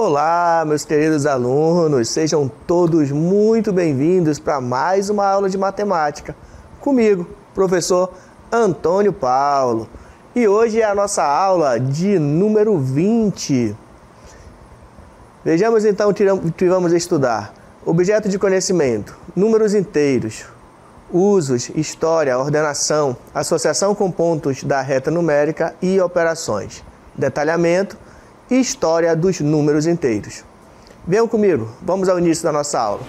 Olá, meus queridos alunos, sejam todos muito bem-vindos para mais uma aula de matemática. Comigo, professor Antônio Paulo. E hoje é a nossa aula de número 20. Vejamos então o que vamos estudar. Objeto de conhecimento, números inteiros, usos, história, ordenação, associação com pontos da reta numérica e operações, detalhamento e história dos números inteiros. Venham comigo, vamos ao início da nossa aula.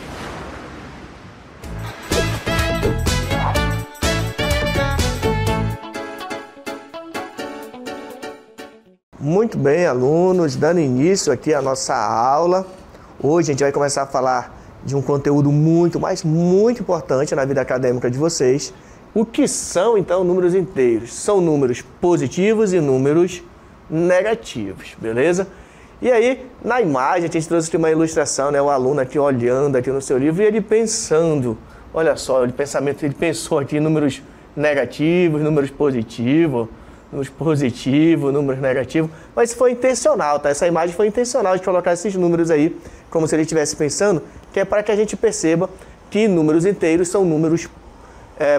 Muito bem, alunos, dando início aqui à nossa aula. Hoje a gente vai começar a falar de um conteúdo muito importante na vida acadêmica de vocês. O que são, então, números inteiros? São números positivos e números negativos, beleza? E aí, na imagem, a gente trouxe aqui uma ilustração, né? O aluno aqui olhando aqui no seu livro e ele pensando, olha só, ele pensou aqui em números negativos, números positivos, números negativos, mas foi intencional, tá? Essa imagem foi intencional de colocar esses números aí, como se ele estivesse pensando, que é para que a gente perceba que números inteiros são números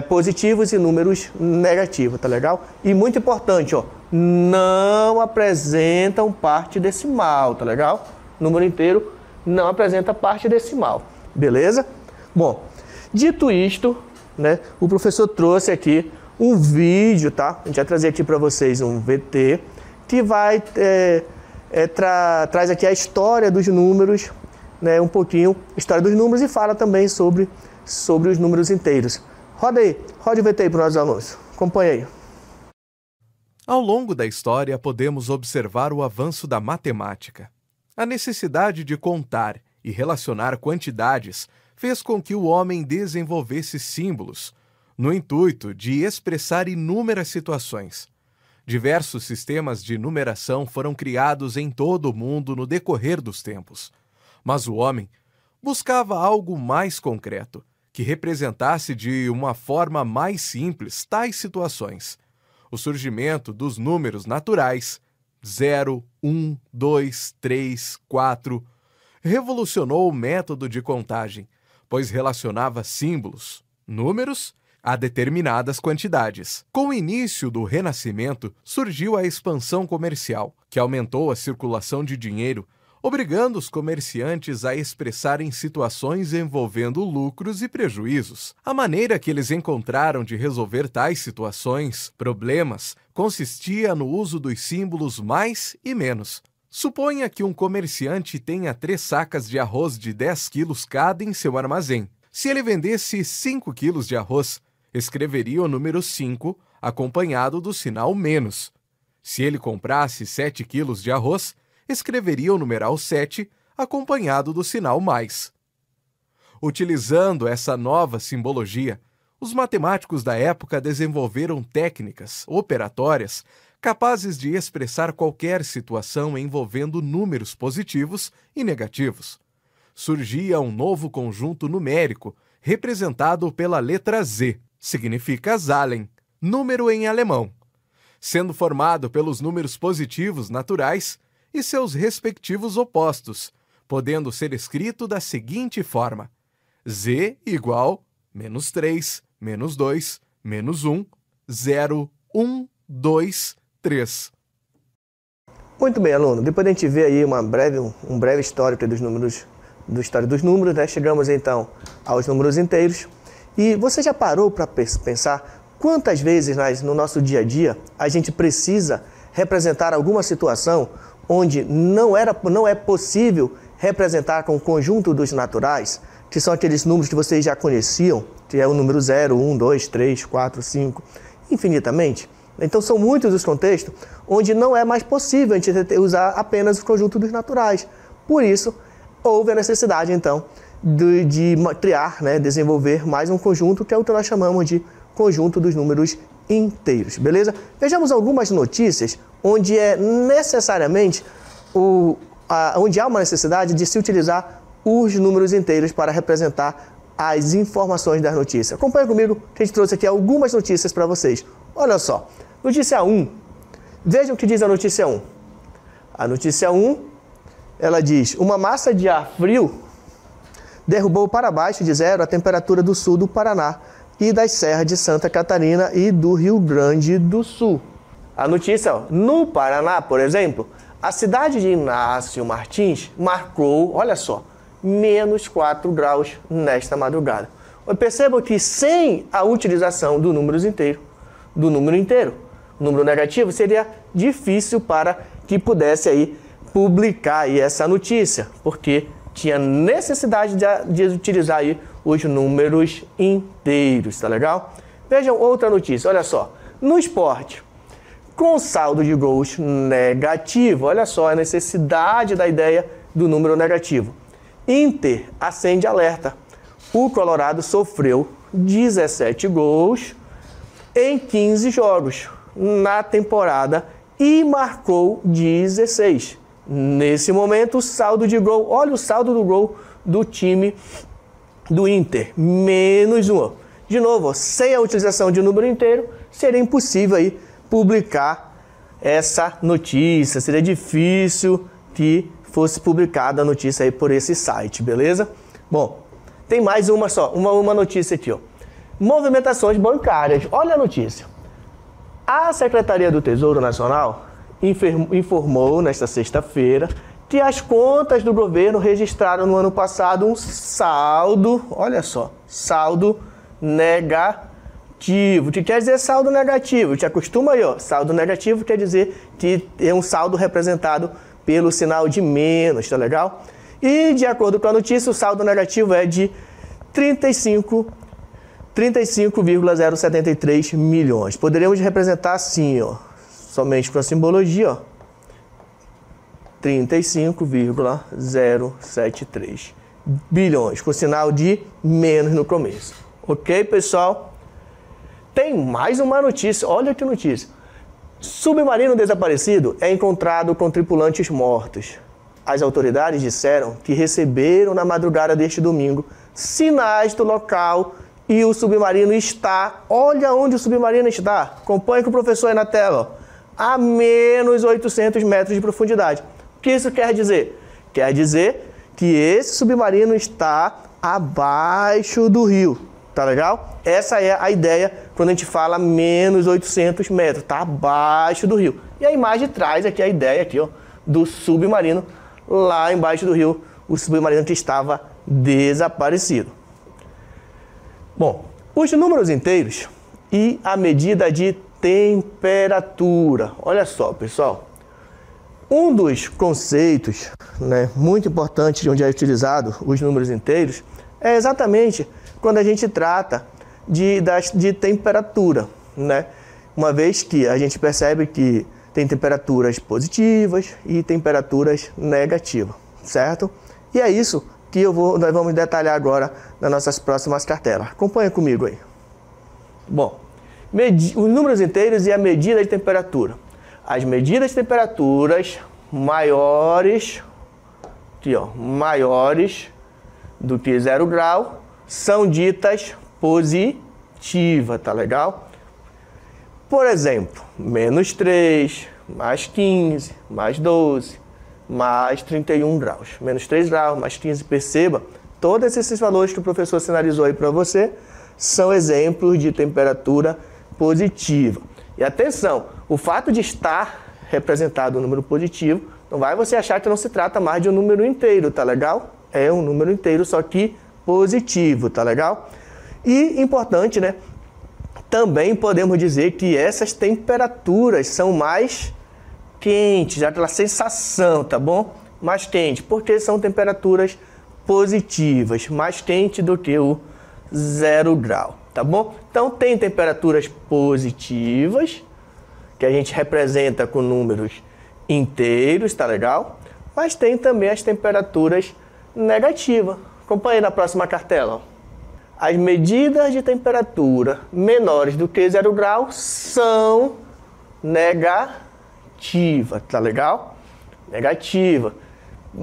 positivos e números negativos, tá legal? E muito importante, ó, não apresentam parte decimal, tá legal? Número inteiro não apresenta parte decimal, beleza? Bom, dito isto, né, o professor trouxe aqui um vídeo, tá? A gente vai trazer aqui para vocês um VT que vai traz aqui a história dos números, né, um pouquinho história dos números e fala também sobre os números inteiros. Roda o VT aí para os nossos alunos. Acompanhe aí. Ao longo da história, podemos observar o avanço da matemática. A necessidade de contar e relacionar quantidades fez com que o homem desenvolvesse símbolos, no intuito de expressar inúmeras situações. Diversos sistemas de numeração foram criados em todo o mundo no decorrer dos tempos. Mas o homem buscava algo mais concreto, que representasse de uma forma mais simples tais situações. O surgimento dos números naturais, 0, 1, 2, 3, 4, revolucionou o método de contagem, pois relacionava símbolos, números, a determinadas quantidades. Com o início do Renascimento, surgiu a expansão comercial, que aumentou a circulação de dinheiro, obrigando os comerciantes a expressarem situações envolvendo lucros e prejuízos. A maneira que eles encontraram de resolver tais situações, problemas, consistia no uso dos símbolos mais e menos. Suponha que um comerciante tenha 3 sacas de arroz de 10 quilos cada em seu armazém. Se ele vendesse 5 quilos de arroz, escreveria o número 5 acompanhado do sinal menos. Se ele comprasse 7 quilos de arroz, escreveria o numeral 7 acompanhado do sinal mais. Utilizando essa nova simbologia, os matemáticos da época desenvolveram técnicas operatórias capazes de expressar qualquer situação envolvendo números positivos e negativos. Surgia um novo conjunto numérico representado pela letra Z, significa Zahlen, número em alemão, sendo formado pelos números positivos naturais e seus respectivos opostos, podendo ser escrito da seguinte forma: Z igual -3, -2, -1, 0, 1, 2, 3. Muito bem, aluno. Depois a gente vê aí um breve histórico dos números, né? Chegamos então aos números inteiros. E você já parou para pensar quantas vezes no nosso dia a dia a gente precisa representar alguma situação onde não é possível representar com o conjunto dos naturais, que são aqueles números que vocês já conheciam, que é o número 0, 1, 2, 3, 4, 5, infinitamente. Então são muitos os contextos onde não é mais possível a gente usar apenas o conjunto dos naturais. Por isso, houve a necessidade, então, de criar, né, desenvolver mais um conjunto, que é o que nós chamamos de conjunto dos números inteiros, beleza? Vejamos algumas notícias onde é necessariamente onde há uma necessidade de se utilizar os números inteiros para representar as informações das notícias. Acompanhe comigo que a gente trouxe aqui algumas notícias para vocês. Olha só, notícia 1. Vejam o que diz a notícia 1. A notícia 1 ela diz: uma massa de ar frio derrubou para baixo de zero a temperatura do sul do Paraná e das serras de Santa Catarina e do Rio Grande do Sul. A notícia, ó, no Paraná, por exemplo, a cidade de Inácio Martins marcou, olha só, menos 4 graus nesta madrugada. Percebam que sem a utilização do número inteiro, o número negativo, seria difícil para que pudesse aí publicar aí essa notícia, porque tinha necessidade de utilizar aí os números inteiros, tá legal? Vejam outra notícia, olha só. No esporte, com saldo de gols negativo, olha só a necessidade da ideia do número negativo. Inter acende alerta. O Colorado sofreu 17 gols em 15 jogos na temporada e marcou 16. Nesse momento, o saldo de gol, olha o saldo do gol do time do Inter, menos 1. De novo, sem a utilização de número inteiro, seria impossível aí publicar essa notícia, seria difícil que fosse publicada a notícia aí por esse site, beleza? Bom, tem mais uma só, uma notícia aqui, ó. Movimentações bancárias, olha a notícia. A Secretaria do Tesouro Nacional informou nesta sexta-feira que as contas do governo registraram no ano passado um saldo, olha só, saldo negativo. O que quer dizer saldo negativo? Te acostuma aí, ó. Saldo negativo quer dizer que é um saldo representado pelo sinal de menos, tá legal? E de acordo com a notícia, o saldo negativo é de 35,073 milhões. Poderíamos representar assim, ó, somente com a simbologia, ó, 35,073 bilhões, com sinal de menos no começo. Ok, pessoal? Tem mais uma notícia, olha que notícia. Submarino desaparecido é encontrado com tripulantes mortos. As autoridades disseram que receberam na madrugada deste domingo sinais do local e o submarino está, olha onde o submarino está, acompanhe com o professor aí na tela, ó, a menos 800 metros de profundidade. O que isso quer dizer? Quer dizer que esse submarino está abaixo do rio, tá legal? Essa é a ideia quando a gente fala menos 800 metros, tá abaixo do rio. E a imagem traz aqui a ideia aqui, ó, do submarino lá embaixo do rio, o submarino que estava desaparecido. Bom, os números inteiros e a medida de temperatura. Olha só, pessoal. Um dos conceitos, né, muito importante de onde é utilizado os números inteiros é exatamente quando a gente trata de temperatura, né? Uma vez que a gente percebe que tem temperaturas positivas e temperaturas negativas, certo? E é isso que nós vamos detalhar agora nas nossas próximas cartelas. Acompanha comigo aí. Bom, os números inteiros e a medida de temperatura. As medidas de temperaturas maiores, aqui, ó, maiores do que 0 grau são ditas positivas, tá legal? Por exemplo, menos 3, mais 15, mais 12, mais 31 graus. Menos 3 graus, mais 15, perceba, todos esses valores que o professor sinalizou aí para você são exemplos de temperatura positiva. E atenção, o fato de estar representado um número positivo, não vai você achar que não se trata mais de um número inteiro, tá legal? É um número inteiro, só que positivo, tá legal? E importante, né? Também podemos dizer que essas temperaturas são mais quentes, aquela sensação, tá bom? Mais quente, porque são temperaturas positivas, mais quente do que o 0 grau, tá bom? Então tem temperaturas positivas, que a gente representa com números inteiros, tá legal? Mas tem também as temperaturas negativas. Acompanhe na próxima cartela, ó. As medidas de temperatura menores do que 0 grau são negativas, tá legal? Negativa.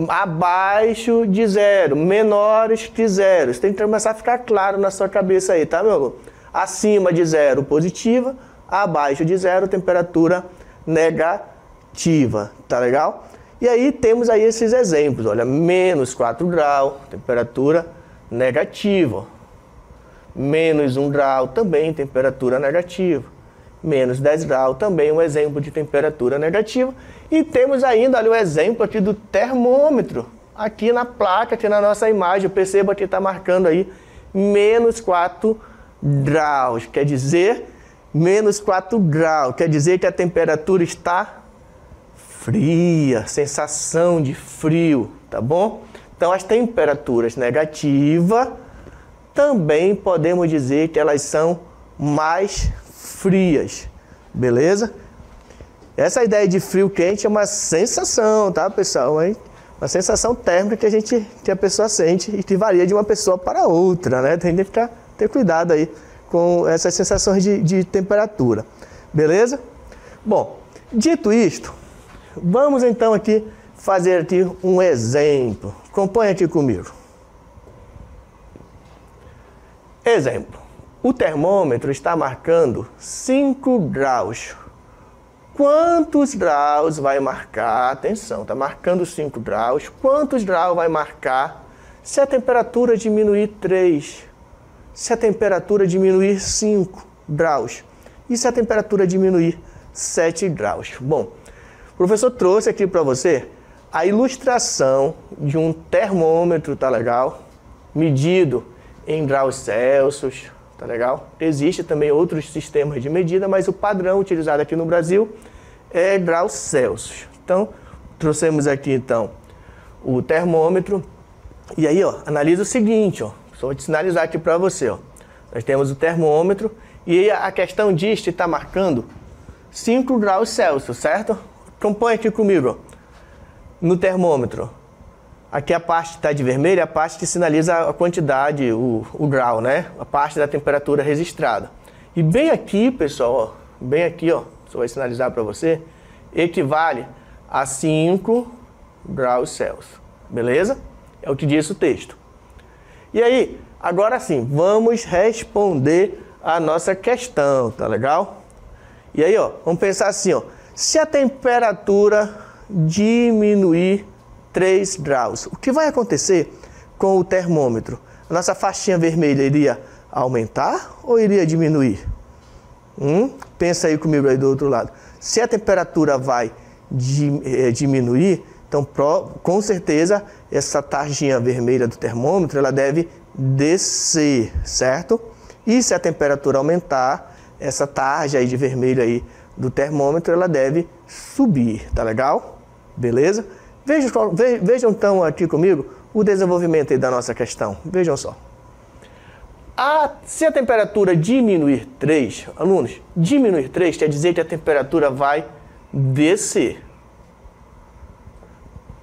Abaixo de 0, menores que 0. Isso tem que começar a ficar claro na sua cabeça aí, tá, meu aluno? Acima de 0, positiva. Abaixo de 0, temperatura negativa, tá legal? E aí temos aí esses exemplos, olha, menos 4 graus, temperatura negativa. Menos 1 grau, também temperatura negativa. Menos 10 graus, também um exemplo de temperatura negativa. E temos ainda ali o exemplo aqui do termômetro. Aqui na placa, aqui na nossa imagem, perceba que está marcando aí menos 4 graus. Quer dizer, menos 4 graus, quer dizer que a temperatura está fria, sensação de frio, tá bom? Então as temperaturas negativas também podemos dizer que elas são mais frias, beleza? Essa ideia de frio quente é uma sensação, tá, pessoal? Hein? Uma sensação térmica que a pessoa sente e que varia de uma pessoa para outra, né? Tem que ter cuidado aí com essas sensações de temperatura, beleza? Bom, dito isto, vamos então aqui fazer aqui um exemplo. Acompanhe aqui comigo. Exemplo. O termômetro está marcando 5 graus. Quantos graus vai marcar? Atenção, está marcando 5 graus. Quantos graus vai marcar se a temperatura diminuir 3? Se a temperatura diminuir 5 graus? E se a temperatura diminuir 7 graus? Bom, o professor trouxe aqui para você a ilustração de um termômetro, tá legal? Medido em graus Celsius, tá legal? Existem também outros sistemas de medida, mas o padrão utilizado aqui no Brasil é graus Celsius. Então, trouxemos aqui então o termômetro. E aí, ó, analisa o seguinte, ó. Só vou te sinalizar aqui para você, ó. Nós temos o termômetro e aí a questão diz que está marcando 5 graus Celsius, certo? Acompanhe aqui comigo, ó. No termômetro, aqui a parte que está de vermelho é a parte que sinaliza a quantidade, o grau, né? A parte da temperatura registrada. E bem aqui, pessoal, ó, bem aqui, ó, só vai sinalizar para você, equivale a 5 graus Celsius, beleza? É o que diz o texto. E aí, agora sim, vamos responder a nossa questão, tá legal? E aí, ó, vamos pensar assim, ó, se a temperatura diminuir 3 graus, o que vai acontecer com o termômetro? A nossa faixinha vermelha iria aumentar ou iria diminuir? Pensa aí comigo aí do outro lado. Se a temperatura vai diminuir, então com certeza essa tarjinha vermelha do termômetro ela deve descer, certo? E se a temperatura aumentar, essa tarja aí de vermelho aí do termômetro ela deve subir, tá legal? Beleza? Vejam então aqui comigo o desenvolvimento aí da nossa questão. Vejam só. Se a temperatura diminuir 3, alunos, diminuir 3 quer dizer que a temperatura vai descer.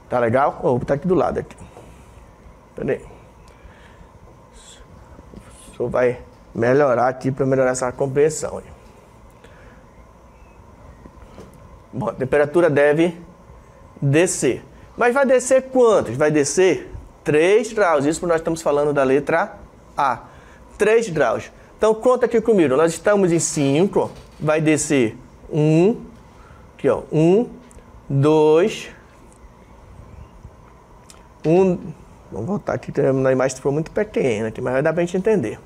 Tá legal? Vou botar aqui do lado aqui. Peraí. O senhor vai melhorar aqui para melhorar essa compreensão. Bom, a temperatura deve descer. Mas vai descer quantos? Vai descer 3 graus. Isso nós estamos falando da letra A. 3 graus. Então, conta aqui comigo. Nós estamos em 5. Vai descer 1. Aqui, ó. 1, 2. 1. Vamos voltar aqui, na imagem ficou muito pequena aqui, mas vai dar para a gente entender.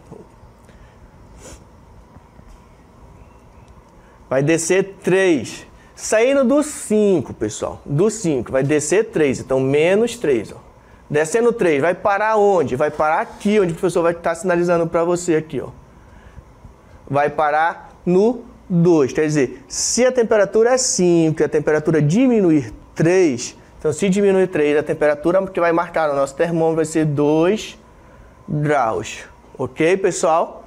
Vai descer 3. Saindo do 5, pessoal, do 5, vai descer 3, então menos 3, ó. Descendo 3, vai parar onde? Vai parar aqui, onde o professor vai estar sinalizando para você aqui, ó. Vai parar no 2, quer dizer, se a temperatura é 5 e a temperatura diminuir 3, então se diminuir 3, a temperatura que vai marcar no nosso termômetro vai ser 2 graus, ok, pessoal?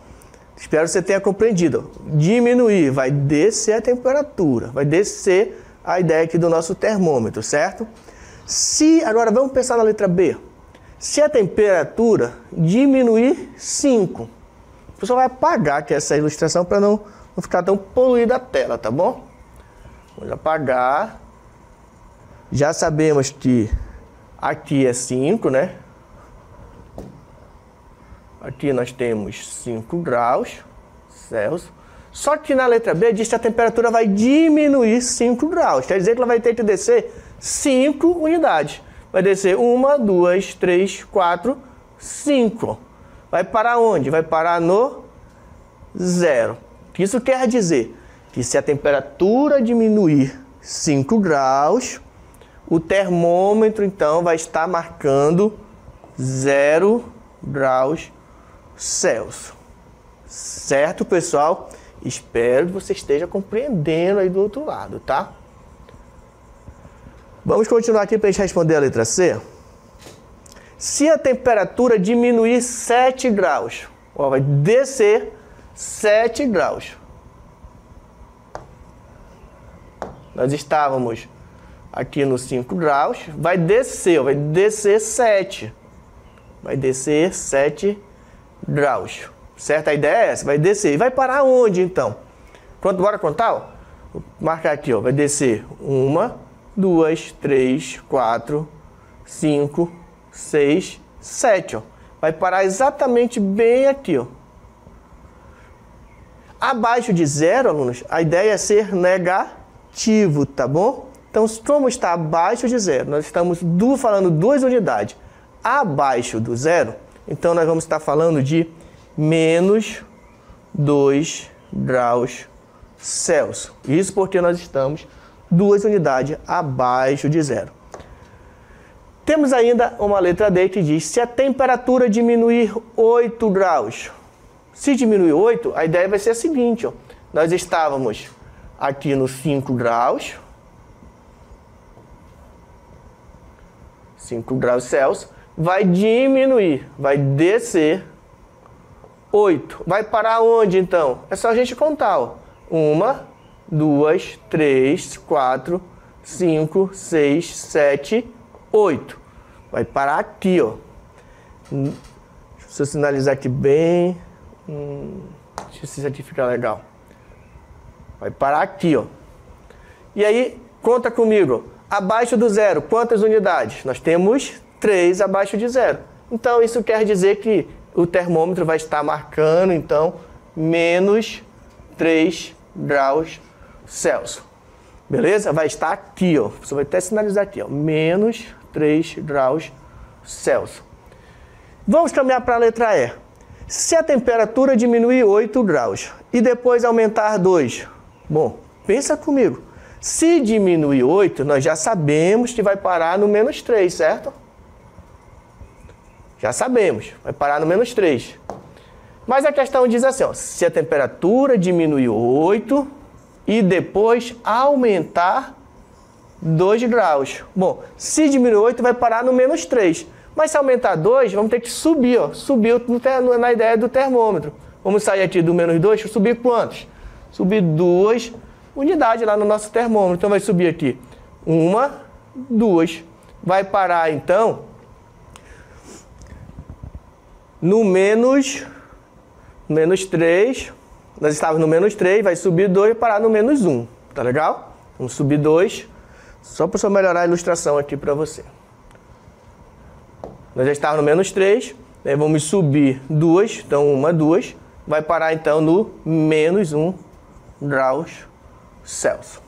Espero que você tenha compreendido. Diminuir, vai descer a temperatura, vai descer a ideia aqui do nosso termômetro, certo? Agora vamos pensar na letra B. Se a temperatura diminuir 5, o professor vai apagar aqui essa ilustração para não ficar tão poluída a tela, tá bom? Vamos apagar. Já sabemos que aqui é 5, né? Aqui nós temos 5 graus Celsius. Só que na letra B diz que a temperatura vai diminuir 5 graus. Quer dizer que ela vai ter que descer 5 unidades. Vai descer 1, 2, 3, 4, 5. Vai parar onde? Vai parar no 0. Isso quer dizer que se a temperatura diminuir 5 graus, o termômetro então vai estar marcando 0 graus Celsius. Certo, pessoal? Espero que você esteja compreendendo aí do outro lado, tá? Vamos continuar aqui para a gente responder a letra C. Se a temperatura diminuir 7 graus, ó, vai descer 7 graus. Nós estávamos aqui no 5 graus, vai descer 7. Vai descer 7 graus. Certo? A ideia é essa, vai descer. E vai parar onde, então? Pronto, bora contar? Ó. Vou marcar aqui, ó. Vai descer 1, 2, 3, 4, 5, 6, 7. Ó. Vai parar exatamente bem aqui, ó. Abaixo de 0, alunos, a ideia é ser negativo, tá bom? Então, como está abaixo de 0, nós estamos falando 2 unidades abaixo do 0, então nós vamos estar falando de menos 2 graus Celsius. Isso porque nós estamos 2 unidades abaixo de 0. Temos ainda uma letra D que diz, se a temperatura diminuir 8 graus. Se diminuir 8, a ideia vai ser a seguinte, ó. Nós estávamos aqui no 5 graus. 5 graus Celsius. Vai diminuir, vai descer 8. Vai parar onde, então? É só a gente contar, ó. 1, 2, 3, 4, 5, 6, 7, 8. Vai parar aqui, ó. Deixa eu sinalizar aqui bem. Deixa eu ver se isso aqui fica legal. Vai parar aqui, ó. E aí, conta comigo. Abaixo do 0, quantas unidades? Nós temos 3 abaixo de 0. Então, isso quer dizer que o termômetro vai estar marcando, então, menos 3 graus Celsius. Beleza? Vai estar aqui, ó. Você vai até sinalizar aqui, ó. Menos 3 graus Celsius. Vamos caminhar para a letra E. Se a temperatura diminuir 8 graus e depois aumentar 2. Bom, pensa comigo. Se diminuir 8, nós já sabemos que vai parar no menos 3, certo? Já sabemos, vai parar no menos 3. Mas a questão diz assim, ó, se a temperatura diminuir 8 e depois aumentar 2 graus. Bom, se diminuir 8, vai parar no menos 3. Mas se aumentar 2, vamos ter que subir, ó. Subir na ideia do termômetro. Vamos sair aqui do menos 2, subir quantos? Subir 2 unidades lá no nosso termômetro. Então vai subir aqui 1, 2. Vai parar então no menos 3. Nós estávamos no menos 3, vai subir 2 e parar no menos 1. Tá legal? Vamos subir 2. Só para eu melhorar a ilustração aqui para você. Nós já estávamos no menos 3, né? Vamos subir 2, então 1, 2, vai parar então no menos 1 graus Celsius.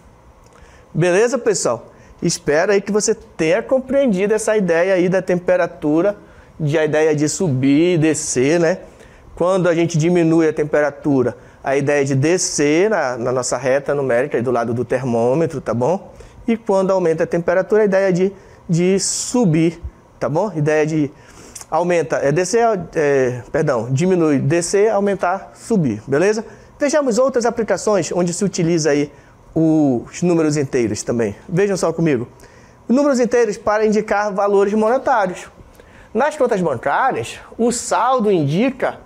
Beleza, pessoal? Espero aí que você tenha compreendido essa ideia aí da temperatura, a ideia de subir e descer, né? Quando a gente diminui a temperatura, a ideia de descer na nossa reta numérica aí do lado do termômetro, tá bom? E quando aumenta a temperatura, a ideia de subir, tá bom? Ideia de aumenta, diminui, descer, aumentar, subir, beleza? Vejamos outras aplicações onde se utiliza aí os números inteiros também. Vejam só comigo. Números inteiros para indicar valores monetários. Nas contas bancárias, o saldo indica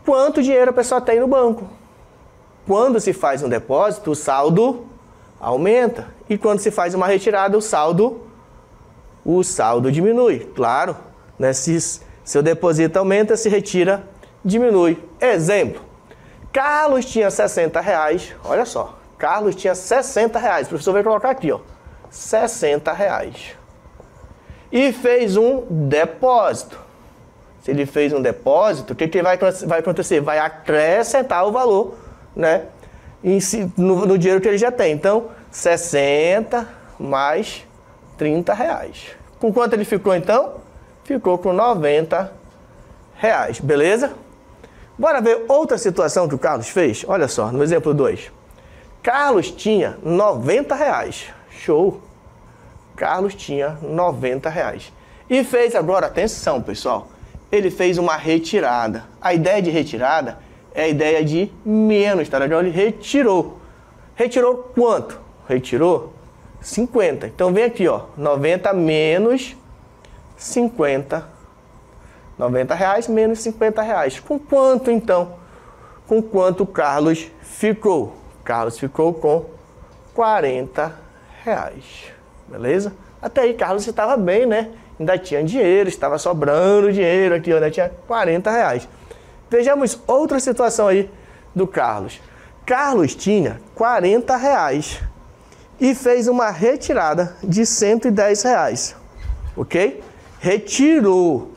quanto dinheiro a pessoa tem no banco. Quando se faz um depósito, o saldo aumenta. E quando se faz uma retirada, o saldo diminui. Claro, né? Se seu depósito aumenta, se retira, diminui. Exemplo, Carlos tinha 60 reais, olha só, Carlos tinha 60 reais, o professor vai colocar aqui, ó, 60 reais. E fez um depósito. Se ele fez um depósito, o que vai acontecer? Vai acrescentar o valor, né, no dinheiro que ele já tem. Então, 60 mais R$30. Com quanto ele ficou então? Ficou com R$90, beleza? Bora ver outra situação que o Carlos fez? Olha só, no exemplo 2. Carlos tinha R$90. Show! Carlos tinha R$90. E fez agora, atenção pessoal, ele fez uma retirada. A ideia de retirada é a ideia de menos, tá legal? Ele retirou. Retirou quanto? Retirou 50. Então vem aqui, ó, 90 menos 50. R$90 menos R$50. Com quanto então? Com quanto o Carlos ficou? Carlos ficou com R$40. Beleza? Até aí Carlos estava bem, né? Ainda tinha dinheiro, estava sobrando dinheiro aqui, ainda tinha R$40. Vejamos outra situação aí do Carlos. Carlos tinha R$40 e fez uma retirada de R$110, ok? Retirou.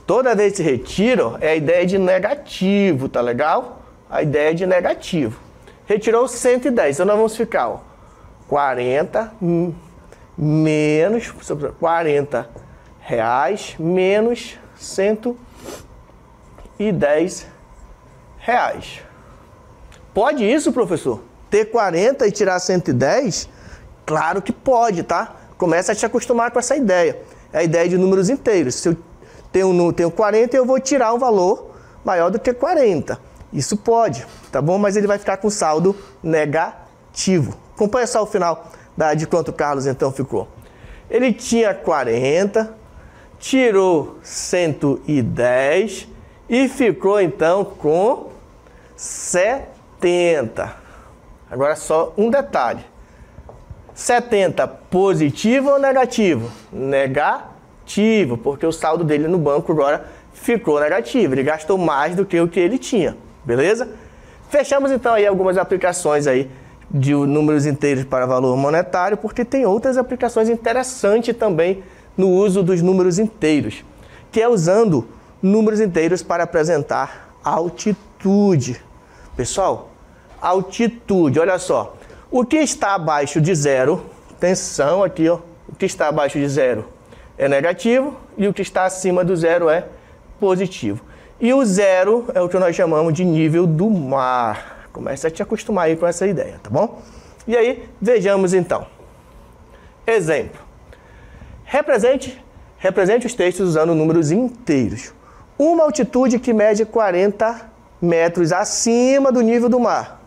Toda vez que retira, é a ideia de negativo, tá legal? A ideia de negativo. Retirou 110, então nós vamos ficar, ó, 40 menos R$40 menos R$110. Pode isso, professor? Ter 40 e tirar 110? Claro que pode, tá? Começa a te acostumar com essa ideia. É a ideia de números inteiros. Se eu tenho 40, eu vou tirar um valor maior do que 40. Isso pode, tá bom? Mas ele vai ficar com saldo negativo. Acompanha só o final de quanto o Carlos então ficou. Ele tinha 40, tirou 110 e ficou então com 70. Agora só um detalhe. 70 positivo ou negativo? Negativo, porque o saldo dele no banco agora ficou negativo. Ele gastou mais do que o que ele tinha, beleza? Fechamos então aí algumas aplicações aí de números inteiros para valor monetário, porque tem outras aplicações interessantes também no uso dos números inteiros, que é usando números inteiros para apresentar altitude. Pessoal, altitude, olha só. O que está abaixo de zero, atenção aqui, ó, o que está abaixo de zero é negativo e o que está acima do zero é positivo. E o zero é o que nós chamamos de nível do mar. Comece a te acostumar aí com essa ideia, tá bom? E aí, vejamos então. Exemplo. Represente os textos usando números inteiros. Uma altitude que mede 40 metros acima do nível do mar.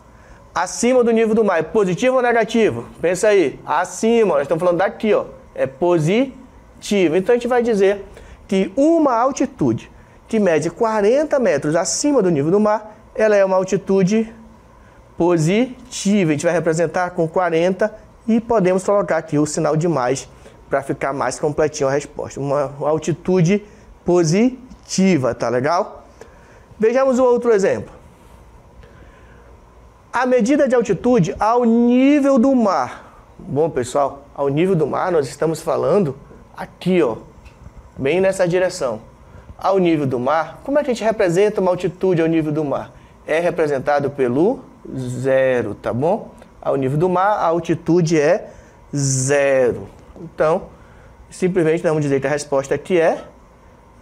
Acima do nível do mar, é positivo ou negativo? Pensa aí, acima, nós estamos falando daqui, ó, é positivo. Então a gente vai dizer que uma altitude que mede 40 metros acima do nível do mar, ela é uma altitude positiva. A gente vai representar com 40 e podemos colocar aqui o sinal de mais para ficar mais completinho a resposta. Uma altitude positiva, tá legal? Vejamos um outro exemplo. A medida de altitude ao nível do mar. Bom, pessoal, ao nível do mar nós estamos falando aqui, ó, bem nessa direção. Ao nível do mar, como é que a gente representa uma altitude ao nível do mar? É representado pelo zero, tá bom? Ao nível do mar, a altitude é zero. Então, simplesmente nós vamos dizer que a resposta aqui é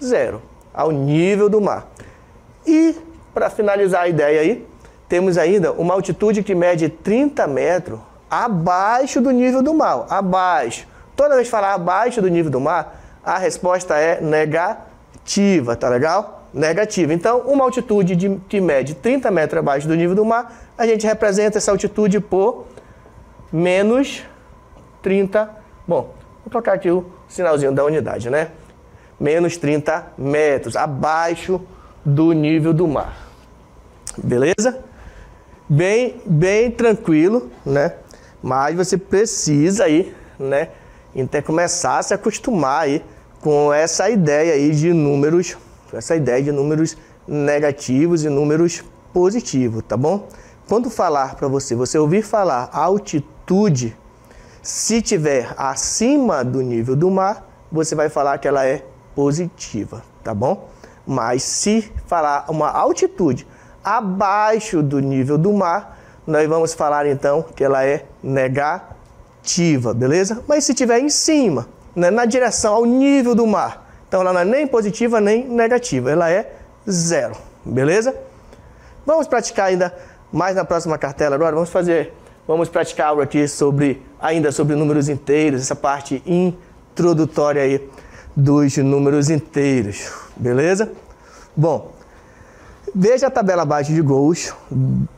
zero, ao nível do mar. E, para finalizar a ideia aí, temos ainda uma altitude que mede 30 metros abaixo do nível do mar. Abaixo. Toda vez que falar abaixo do nível do mar, a resposta é negativa, tá legal? Negativa. Então, uma altitude que mede 30 metros abaixo do nível do mar, a gente representa essa altitude por menos 30. Bom, vou colocar aqui o sinalzinho da unidade, né? Menos 30 metros abaixo do nível do mar. Beleza? Bem tranquilo, né? Mas você precisa aí, né? Então começar a se acostumar aí com essa ideia aí de números, negativos e números positivos, tá bom? Quando falar para você ouvir falar altitude, se tiver acima do nível do mar, você vai falar que ela é positiva, tá bom? Mas se falar uma altitude abaixo do nível do mar, nós vamos falar então que ela é negativa. negativa, beleza? Mas se estiver em cima, né, na direção ao nível do mar, então ela não é nem positiva nem negativa, ela é 0, beleza? Vamos praticar ainda mais na próxima cartela agora, vamos praticar algo aqui ainda sobre números inteiros, essa parte introdutória aí dos números inteiros, beleza? Bom, veja a tabela abaixo de gols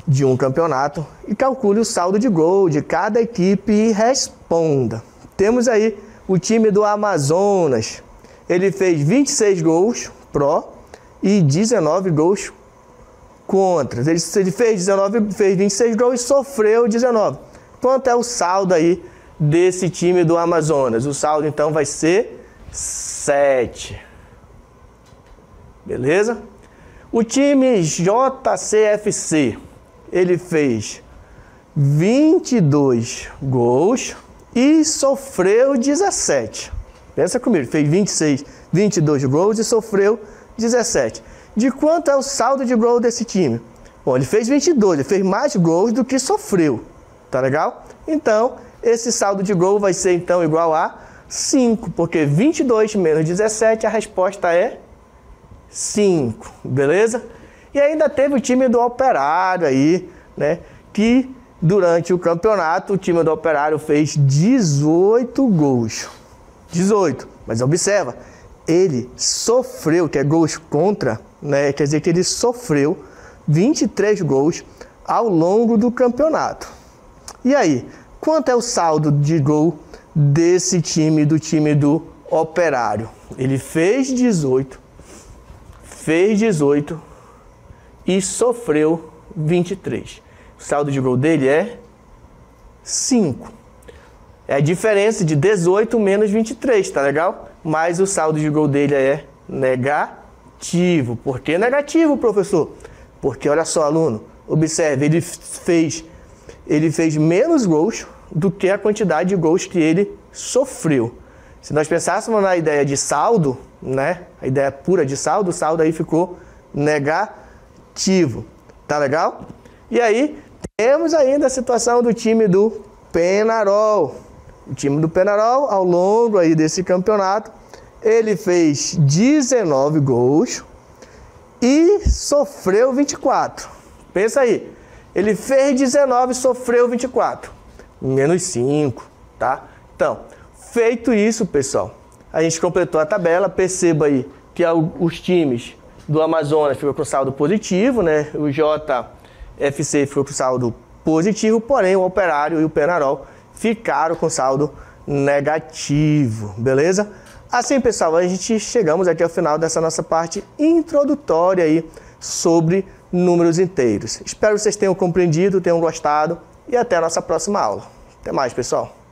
de um campeonato e calcule o saldo de gol de cada equipe e responda. Temos aí o time do Amazonas, ele fez 26 gols pró e 19 gols contra. Ele fez 26 gols e sofreu 19. Quanto é o saldo aí desse time do Amazonas? O saldo então vai ser 7. Beleza? O time JCFC, ele fez 22 gols e sofreu 17. Pensa comigo, fez 22 gols e sofreu 17. De quanto é o saldo de gol desse time? Bom, ele fez 22, ele fez mais gols do que sofreu. Tá legal? Então, esse saldo de gol vai ser então igual a 5, porque 22 menos 17, a resposta é 5, beleza? E ainda teve o time do Operário aí, né? Que durante o campeonato o time do Operário fez 18 gols. 18, mas observa, ele sofreu, que é gols contra, né? Quer dizer que ele sofreu 23 gols ao longo do campeonato. E aí, quanto é o saldo de gol desse time, do time do Operário? Ele fez 18 e sofreu 23. O saldo de gol dele é 5. É a diferença de 18 menos 23, tá legal? Mas o saldo de gol dele é negativo. Por que negativo, professor? Porque, olha só, aluno, observe, ele fez menos gols do que a quantidade de gols que ele sofreu. Se nós pensássemos na ideia de saldo, né? A ideia pura de saldo, o saldo aí ficou negativo. Tá legal? E aí, temos ainda a situação do time do Penharol. O time do Penharol, ao longo aí desse campeonato, ele fez 19 gols e sofreu 24. Pensa aí, ele fez 19 e sofreu 24. Menos 5, tá? Então, feito isso, pessoal, a gente completou a tabela. Perceba aí que os times do Amazonas ficou com saldo positivo, né? O JFC ficou com saldo positivo, porém o Operário e o Penharol ficaram com saldo negativo, beleza? Assim, pessoal, a gente chegamos aqui ao final dessa nossa parte introdutória aí sobre números inteiros. Espero que vocês tenham compreendido, tenham gostado e até a nossa próxima aula. Até mais, pessoal!